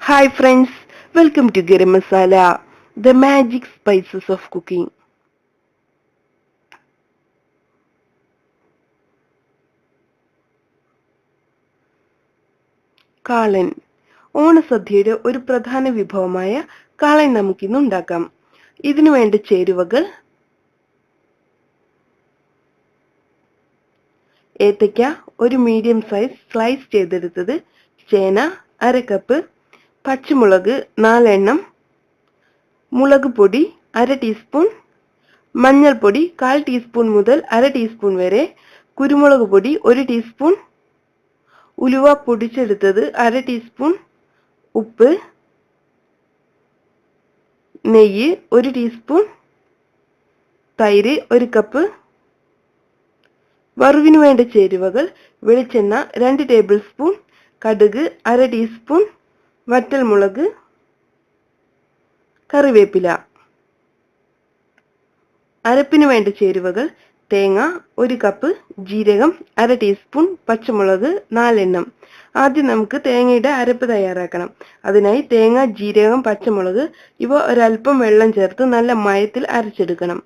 Hi friends, welcome to Garam Masala, the magic spices of cooking. കാളൻ ഓണസദ്യയുടെ ഒരു പ്രധാന വിഭവമായ കാളൻ നമുക്കിന്ന് ഉണ്ടാക്കാം. ഇതിനു വേണ്ട ചേരുവകൾ: ഏത്തയ്ക്ക ഒരു മീഡിയം സൈസ് സ്ലൈസ് ചെയ്തെടുത്തത്, ചേന അര കപ്പ്, പച്ചമുളക് 4 എണ്ണം, മുളക് പൊടി അര ടീസ്പൂൺ, മഞ്ഞൾപ്പൊടി 1/4 ടീസ്പൂൺ മുതൽ അര ടീസ്പൂൺ വരെ, കുരുമുളക് പൊടി 1 ടീസ്പൂൺ, ഉലുവ പൊടിച്ചെടുത്തത് അര ടീസ്പൂൺ, ഉപ്പ്, നെയ്യ് 1 ടീസ്പൂൺ, തൈര് 1 കപ്പ്. വറവിനു വേണ്ട ചേരുവകൾ: വെളിച്ചെണ്ണ 2 ടേബിൾ സ്പൂൺ, കടുക് അര ടീസ്പൂൺ, വറ്റൽമുളക്, കറിവേപ്പില. അരപ്പിനു വേണ്ട ചേരുവകൾ: തേങ്ങ 1 കപ്പ്, ജീരകം അര ടീസ്പൂൺ, പച്ചമുളക് 4 എണ്ണം. ആദ്യം നമുക്ക് തേങ്ങയുടെ അരപ്പ് തയ്യാറാക്കണം. അതിനായി തേങ്ങ, ജീരകം, പച്ചമുളക് ഇവ ഒരൽപ്പം വെള്ളം ചേർത്ത് നല്ല മയത്തിൽ അരച്ചെടുക്കണം.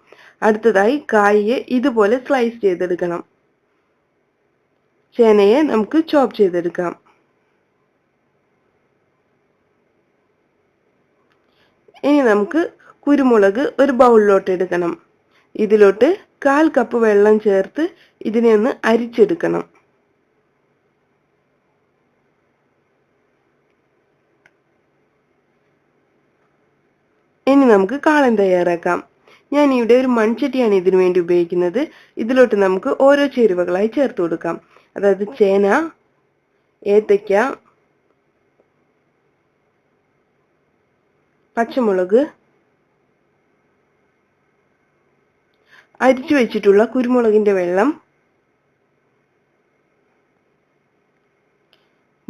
അടുത്തതായി കായയെ ഇതുപോലെ സ്ലൈസ് ചെയ്തെടുക്കണം. ചേനയെ നമുക്ക് ചോപ്പ് ചെയ്തെടുക്കാം. ഇനി നമുക്ക് കുരുമുളക് ഒരു ബൗളിലോട്ട് എടുക്കണം. ഇതിലോട്ട് 1/4 കപ്പ് വെള്ളം ചേർത്ത് ഇതിനെ ഒന്ന് അരിച്ചെടുക്കണം. ഇനി നമുക്ക് കാളൻ തയ്യാറാക്കാം. ഞാൻ ഇവിടെ ഒരു മൺചട്ടിയാണ് ഇതിനു വേണ്ടി ഉപയോഗിക്കുന്നത്. ഇതിലോട്ട് നമുക്ക് ഓരോ ചേരുവകളായി ചേർത്ത് കൊടുക്കാം. അതായത് ചേന, ഏത്തയ്ക്ക, പച്ചമുളക്, അരിച്ചു വെച്ചിട്ടുള്ള കുരുമുളകിന്റെ വെള്ളം,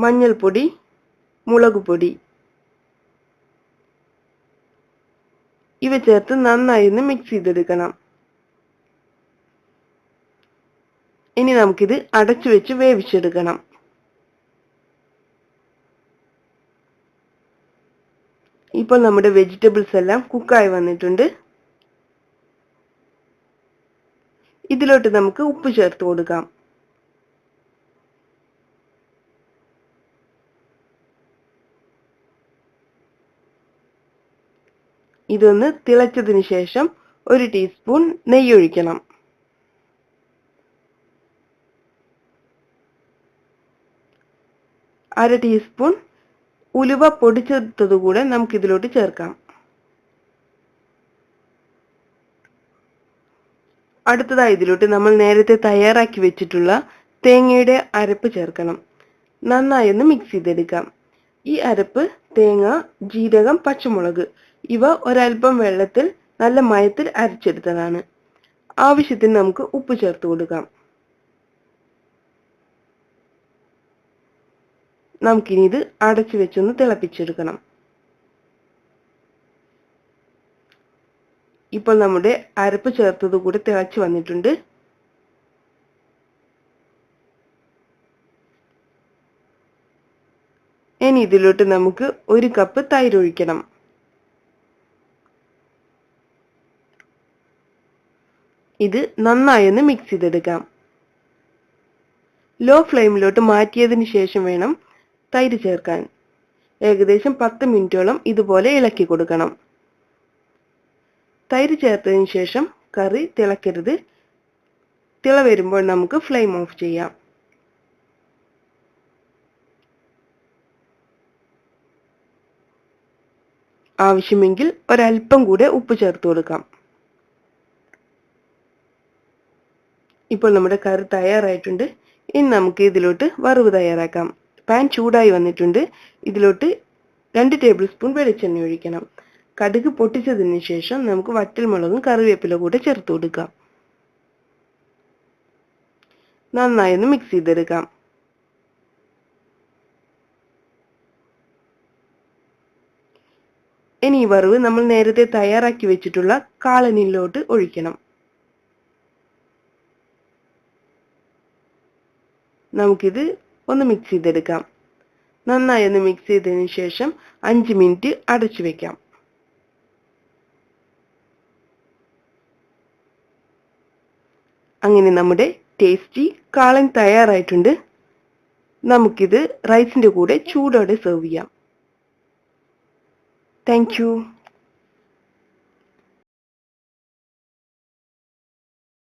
മഞ്ഞൾപ്പൊടി, മുളക് പൊടി ഇവ ചേർത്ത് നന്നായി ഒന്ന് മിക്സ് ചെയ്തെടുക്കണം. ഇനി നമുക്കിത് അടച്ചു വെച്ച് വേവിച്ചെടുക്കണം. ഇപ്പോൾ നമ്മുടെ വെജിറ്റബിൾസ് എല്ലാം കുക്കായി വന്നിട്ടുണ്ട്. ഇതിലോട്ട് നമുക്ക് ഉപ്പ് ചേർത്ത് കൊടുക്കാം. ഇതൊന്ന് തിളച്ചതിന് ശേഷം 1 ടീസ്പൂൺ നെയ്യ് ഒഴിക്കണം. അര ടീസ്പൂൺ ഉലുവ പൊടിച്ചെടുത്തതുകൂടെ നമുക്ക് ഇതിലോട്ട് ചേർക്കാം. അടുത്തതായി ഇതിലോട്ട് നമ്മൾ നേരത്തെ തയ്യാറാക്കി വെച്ചിട്ടുള്ള തേങ്ങയുടെ അരപ്പ് ചേർക്കണം. നന്നായി ഒന്ന് മിക്സ് ചെയ്തെടുക്കാം. ഈ അരപ്പ് തേങ്ങ, ജീരകം, പച്ചമുളക് ഇവ ഒരൽപ്പം വെള്ളത്തിൽ നല്ല മയത്തിൽ അരച്ചെടുത്തതാണ്. ആവശ്യത്തിന് നമുക്ക് ഉപ്പ് ചേർത്ത് കൊടുക്കാം. നമുക്കിനി ഇത് അടച്ചു വെച്ചൊന്ന് തിളപ്പിച്ചെടുക്കണം. ഇപ്പോൾ നമ്മുടെ അരപ്പ് ചേർത്തത് കൂടി തിളച്ചു വന്നിട്ടുണ്ട്. ഇനി ഇതിലോട്ട് നമുക്ക് 1 കപ്പ് തൈര് ഒഴിക്കണം. ഇത് നന്നായി ഒന്ന് മിക്സ് ചെയ്തെടുക്കാം. ലോ ഫ്ലെയിമിലോട്ട് മാറ്റിയതിന് ശേഷം വേണം തൈര് ചേർക്കാൻ. ഏകദേശം 10 മിനിറ്റോളം ഇതുപോലെ ഇളക്കി കൊടുക്കണം. തൈര് ചേർത്തതിന് ശേഷം കറി തിളക്കരുത്. തിള വരുമ്പോൾ നമുക്ക് ഫ്ലെയിം ഓഫ് ചെയ്യാം. ആവശ്യമെങ്കിൽ ഒരൽപ്പം കൂടെ ഉപ്പ് ചേർത്ത് കൊടുക്കാം. ഇപ്പോൾ നമ്മുടെ കറി തയ്യാറായിട്ടുണ്ട്. ഇനി നമുക്ക് ഇതിലോട്ട് വറവ് തയ്യാറാക്കാം. പാൻ ചൂടായി വന്നിട്ടുണ്ട്. ഇതിലോട്ട് 2 ടേബിൾ സ്പൂൺ വെളിച്ചെണ്ണ ഒഴിക്കണം. കടുക് പൊട്ടിച്ചതിന് ശേഷം നമുക്ക് വറ്റൽമുളകും കറിവേപ്പില കൂടെ ചേർത്ത് കൊടുക്കാം. നന്നായി ഒന്ന് മിക്സ് ചെയ്തെടുക്കാം. ഇനി ഈ വറവ് നമ്മൾ നേരത്തെ തയ്യാറാക്കി വെച്ചിട്ടുള്ള കാളനിലോട്ട് ഒഴിക്കണം. നമുക്കിത് ഒന്ന് മിക്സ് ചെയ്തെടുക്കാം. നന്നായി ഒന്ന് മിക്സ് ചെയ്തതിന് ശേഷം 5 മിനിറ്റ് അടച്ചു വെക്കാം. അങ്ങനെ നമ്മുടെ ടേസ്റ്റി കാളൻ തയ്യാറായിട്ടുണ്ട്. നമുക്കിത് റൈസിന്റെ കൂടെ ചൂടോടെ സെർവ് ചെയ്യാം. Thank you.